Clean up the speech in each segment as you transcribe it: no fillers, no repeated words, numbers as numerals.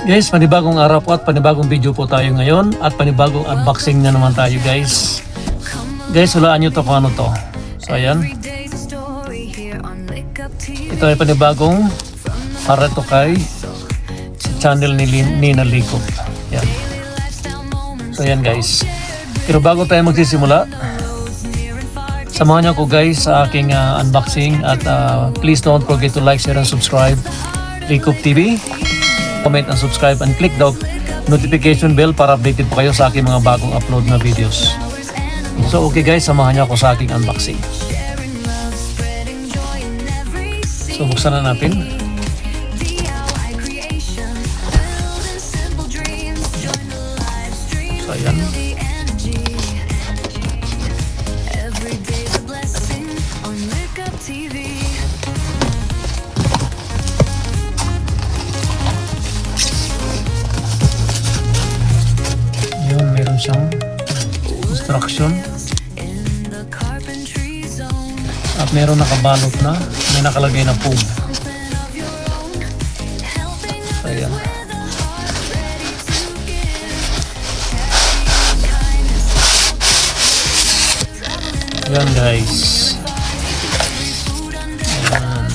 Guys, panibagong araw po at panibagong video po tayo ngayon at panibagong unboxing na naman tayo guys. Guys, hulaan nyo to kung ano to. So ayan. Ito ay panibagong para to kay sa channel ni Nina Likop. Yan. So ayan guys. Pero bago tayo magsisimula, samahan niyo ako guys sa aking unboxing at please don't forget to like, share and subscribe Likop TV. Comment and subscribe and click the notification bell para updated po kayo sa aking mga bagong upload na videos. So okay guys, samahan niyo ako sa aking unboxing. So buksan na natin. So ayan. Meron siyang instruction at meron nakabalot na, may nakalagay na foam. Ayan. Ayan guys. Ayan.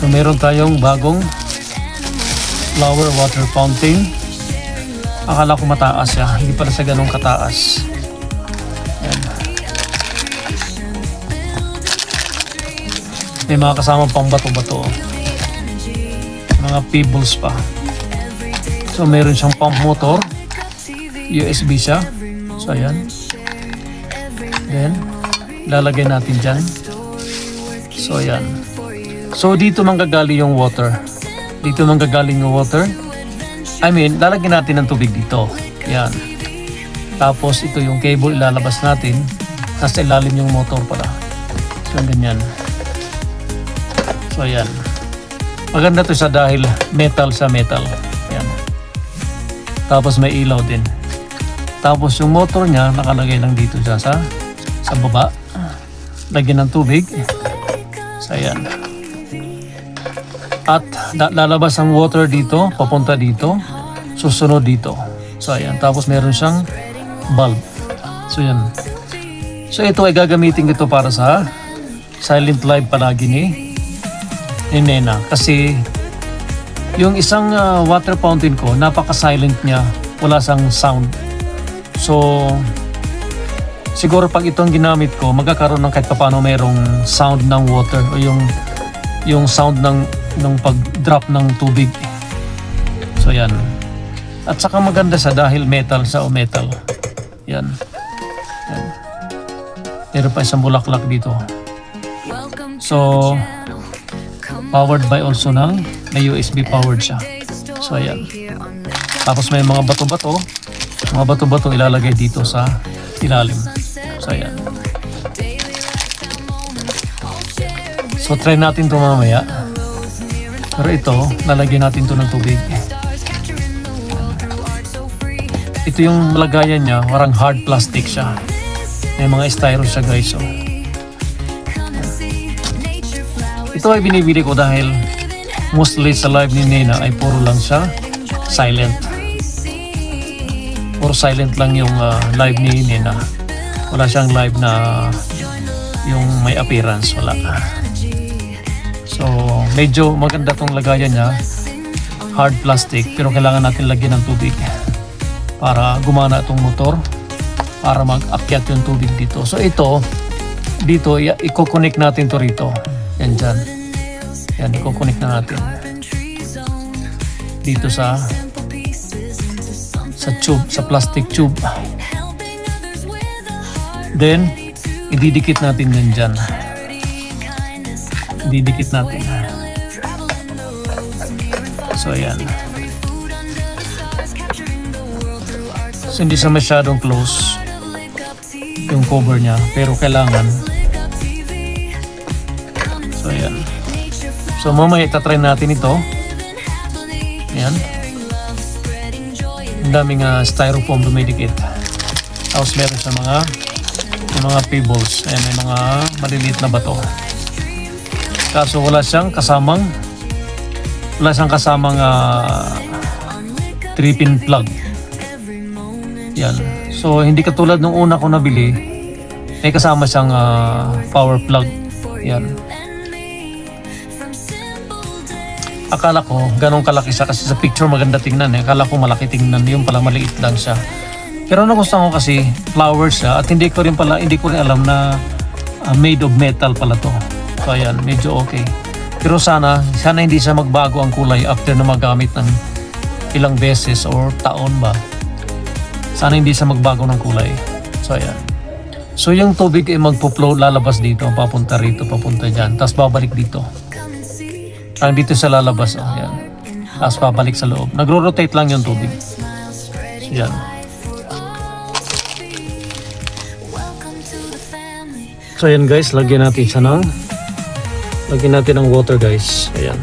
So meron tayong bagong flower water fountain. Akala ko mataas siya, hindi pala siya ganun kataas. Ayan. May mga kasama pang bato-bato, mga pebbles pa. So meron siyang pump motor, USB siya. So ayan. Then lalagay natin dyan. So ayan. So dito manggagaling yung water. Dito manggagaling yung water. I mean, lalagyan natin ng tubig dito. Yan. Tapos ito yung cable ilalabas natin. Nasa ilalim yung motor pala. So ganyan. So yan. Maganda to siya dahil metal sa metal. Yan. Tapos may ilaw din. Tapos yung motor niya nakalagay lang dito siya sa baba. Lagyan ng tubig. So yan. At lalabas ang water dito, papunta dito, susunod dito. So ayan, tapos meron siyang bulb. So yan. So ito ay gagamitin ito para sa silent live palagi ni Nena. Kasi yung isang water fountain ko, napaka-silent niya, wala siyang sound. So siguro pag itong ginamit ko, magkakaroon ng kahit paano mayroong sound ng water o yung sound ng pag-drop ng tubig. So yan. At saka maganda sa dahil metal sa o metal. Yan. Yan. Meron pa isang bulaklak dito. So powered by also ng may USB powered siya. So ayan. Tapos may mga bato-bato. Mga bato-bato ilalagay dito sa ilalim. So ayan. So try natin ito mamaya. Pero ito, lalagyan natin ito ng tubig. Ito yung lagayan niya, parang hard plastic siya. May mga styro siya guys. So. Ito ay binibili ko dahil mostly sa live ni Nena ay puro lang siya silent. Puro silent lang yung live ni Nena. Wala siyang live na yung may appearance, wala. So, medyo maganda tong lagayan niya. Hard plastic, pero kailangan natin lagyan ng tubig para gumana itong motor, para mag-akyat yung tubig dito. So, ito, dito, i-connect natin to rito. Yan dyan. Yan, i-connect na natin. Dito sa tube, sa plastic tube. Then, ididikit natin yan dyan. Didikit natin. So ayan. So hindi siya masyadong close yung cover niya, pero kailangan. So ayan. So mamaya itatry natin ito. Ayan. Ang daming styrofoam dumidikit. Tapos meron sa mga May mga pebbles. Ayan, may mga maliliit na bato. Kaso wala siyang kasamang 3-pin plug. Yan. So hindi katulad nung una ko nabili, may kasama siyang power plug. Yan. Akala ko ganun kalaki siya kasi sa picture maganda tingnan eh. Akala ko malaki tingnan, yung pala maliit lang siya. Pero nagustuhan ko kasi flowers siya at hindi ko rin alam na made of metal pala to. So ayan, medyo okay. Pero sana hindi siya magbago ang kulay after na magamit ng ilang beses or taon ba. Sana hindi siya magbago ng kulay. So ayan. So yung tubig ay magpo-flow, lalabas dito, papunta rito, papunta dyan. Tapos babalik dito. Dito sa lalabas, oh, yan. Tapos babalik sa loob. Nagro-rotate lang yung tubig. Yan. So yan guys, lagyan natin ng water guys. Ayan.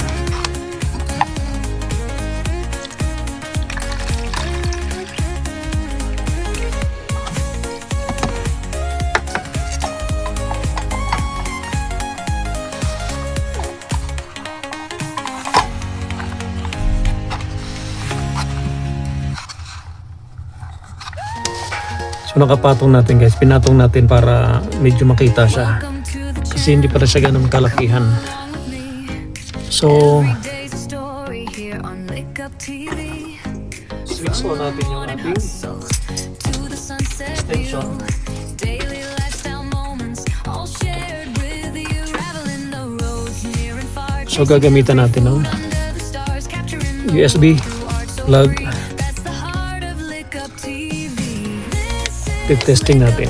So nakapatong natin guys, pinatong natin para medyo makita siya. Kasi hindi pa siya ganun kalakihan. So switch on natin yung ating extension. So gagamitan natin ng USB plug. Testing natin.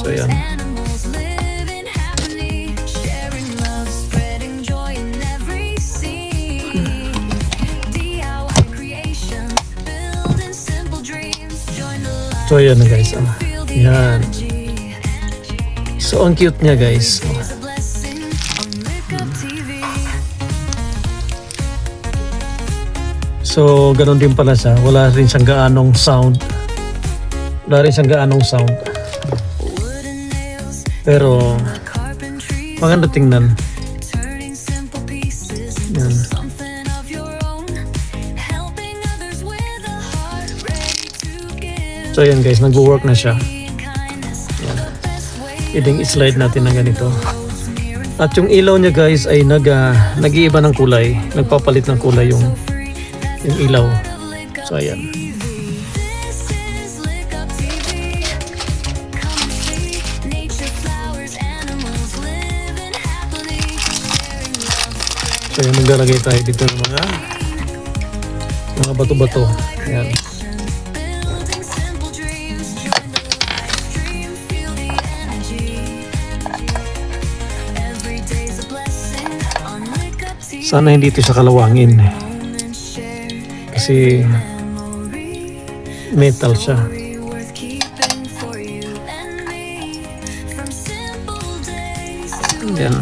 So yan. So yan na guys. Yan. So ang cute niya guys. So, ganun din pala siya. Wala rin siyang gaanong sound. Pero, maganda tingnan. Yan. So, yan guys. Nag-work na siya. Yan. Pwedeng i-slide natin na ganito. At yung ilaw niya guys ay nag-iiba ng kulay. Nagpapalit ng kulay yung ilaw. So ayan. So ayan, maglalagay tayo dito ng mga bato-bato. Ayan. Sana hindi ito siya kalawangin. Kasi metal siya. Yan.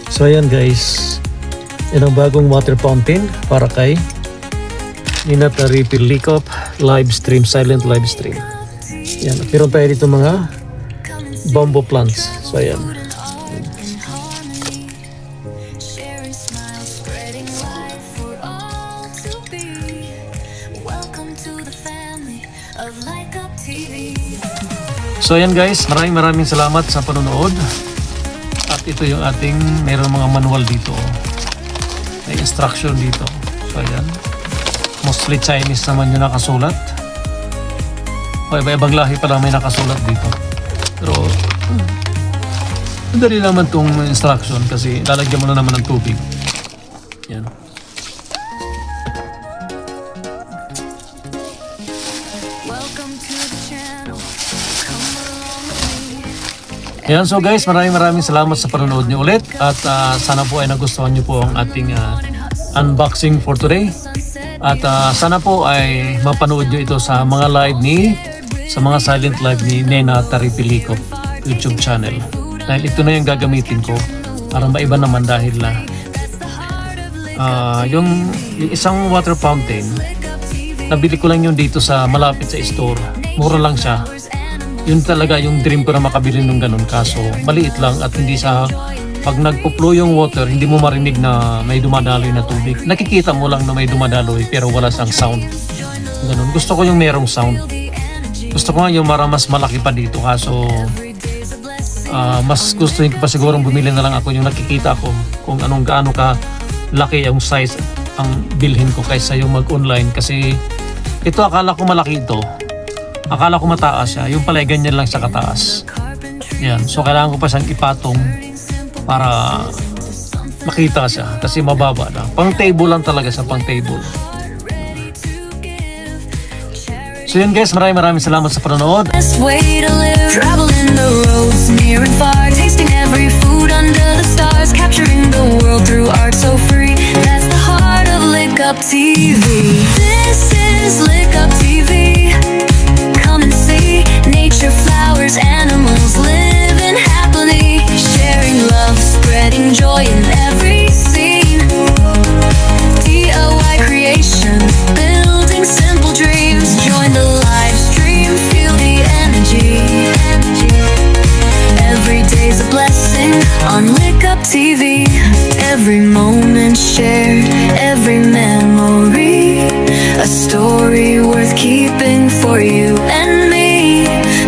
So ayan guys, yan ang bagong water fountain para kay Ninata Refill Likop live stream, silent live stream. Yan, meron tayo dito mga bamboo plants. So ayan. So ayan guys, maraming salamat sa panonood. At ito yung ating, mayroong mga manual dito. May instruction dito. So ayan. Mostly Chinese naman yung nakasulat. O iba-ibang lahi pala may nakasulat dito. Pero madali naman itong instruction kasi lalagyan mo na naman ng tubig. Yan. Yan, so guys, maraming salamat sa panonood niyo ulit at sana po ay nagustuhan niyo po ang ating unboxing for today. At sana po ay mapanood nyo ito sa mga sa mga silent live ni Nena Taripilico YouTube channel. Dahil ito na yung gagamitin ko para maiba naman dahil yung isang water fountain, nabili ko lang yun dito sa malapit sa store. Mura lang siya. Yun talaga yung dream ko na makabili ng ganun, kaso maliit lang at hindi sa pag nagpo-flow yung water, hindi mo marinig na may dumadaloy na tubig. Nakikita mo lang na may dumadaloy pero wala siyang sound. Ganun. Gusto ko yung merong sound. Gusto ko nga yung mas malaki pa dito, kaso mas gustuhin ko pa sigurong bumili na lang ako yung nakikita ko kung anong gaano ka laki yung size ang bilhin ko kaysa yung mag-online, kasi ito akala ko malaki ito. Akala ko mataas siya. Yung pala ganyan lang siya kataas. Yan. So kailangan ko pa siyang ipatong para makita siya kasi mababa na. Pang table lang talaga siya, pang table. So yun guys, maraming salamat sa panonood. Best way to live, traveling the roads near and far, tasting every food under the stars, capturing the world through art so free. That's the heart of Lick Up TV. This is Lick Up TV. Come and see nature, flowers, animals living happily, sharing love, spreading joy in every scene. DIY creation, building simple dreams. Join the live stream, feel the energy. Every day's a blessing on Lick Up TV. Every moment shared, every memory, a story worth keeping for you and me.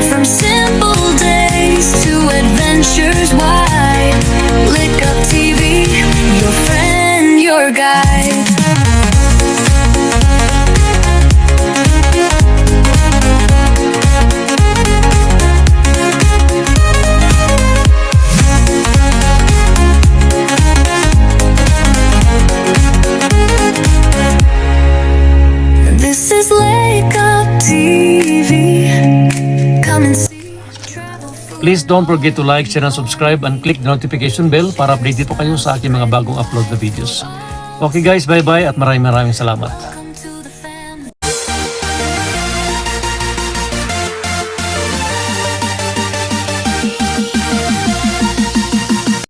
From simple days to adventures wide, Lick Up TV, your friend, your guide. This is Lick Up TV. Come and see. Please don't forget to like, share, and subscribe and click the notification bell para updated po kayo sa aking mga bagong upload na videos. Okay guys, bye-bye at maraming salamat.